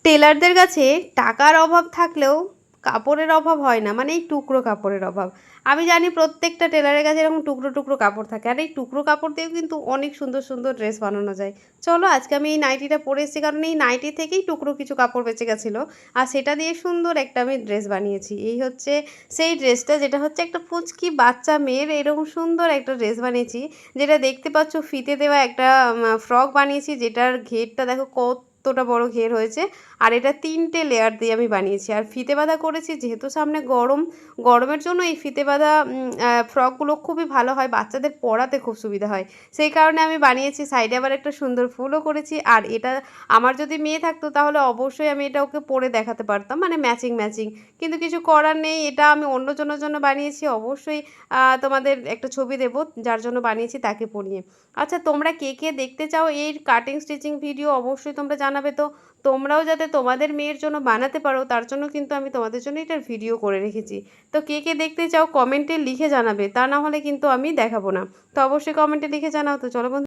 টেলারদের কাছে টাকার অভাব থাকলেও কাপড়ের অভাব হয় না, মানে এই টুকরো কাপড়ের অভাব। আমি জানি প্রত্যেকটা টেলারের কাছে এরকম টুকরো টুকরো কাপড় থাকে, আর এই টুকরো কাপড় দিয়েও কিন্তু অনেক সুন্দর সুন্দর ড্রেস বানানো যায়। চলো আজকে আমি এই নাইটিটা পরে এসেছি, কারণ এই নাইটি থেকেই টুকরো কিছু কাপড় বেঁচে গেছিলো, আর সেটা দিয়ে সুন্দর একটা আমি ড্রেস বানিয়েছি। এই হচ্ছে সেই ড্রেসটা, যেটা হচ্ছে একটা পুচকি বাচ্চা মেয়ের এরকম সুন্দর একটা ড্রেস বানিয়েছি, যেটা দেখতে পাচ্ছ ফিতে দেওয়া একটা ফ্রক বানিয়েছি, যেটার ঘেরটা দেখো কতটা বড় ঘের হয়েছে। আর এটা 3টে লেয়ার দিয়ে আমি বানিয়েছি, আর ফিতে বাঁধা করেছি যেহেতু সামনে গরমের জন্য এই ফিতে বাঁধা ফ্রকগুলো খুবই ভালো হয়, বাচ্চাদের পরাতে খুব সুবিধা হয়, সেই কারণে আমি বানিয়েছি। সাইডে আবার একটা সুন্দর ফুলও করেছি। আর এটা আমার যদি মেয়ে থাকতো তাহলে অবশ্যই আমি এটা ওকে পরে দেখাতে পারতাম, মানে ম্যাচিং ম্যাচিং। কিন্তু কিছু করার নেই, এটা আমি অন্যজনের জন্য বানিয়েছি। অবশ্যই তোমাদের একটা ছবি দেবো যার জন্য বানিয়েছি তাকে পরিয়ে। আচ্ছা, তোমরা কে কে দেখতে চাও এই কাটিং স্টিচিং ভিডিও অবশ্যই তোমরা জানাবে তো। তোমরাও যাতে তোমাদের মেয়ের জন্য বানাতে পারো তার জন্য কিন্তু আমি তোমাদের জন্য এটার ভিডিও করে রেখেছি। তো কে কে দেখতে চাও কমেন্টে লিখে জানাবে, তা না হলে কিন্তু আমি দেখাবো না। তো অবশ্যই কমেন্টে লিখে জানাও। তো চলো বন্ধু।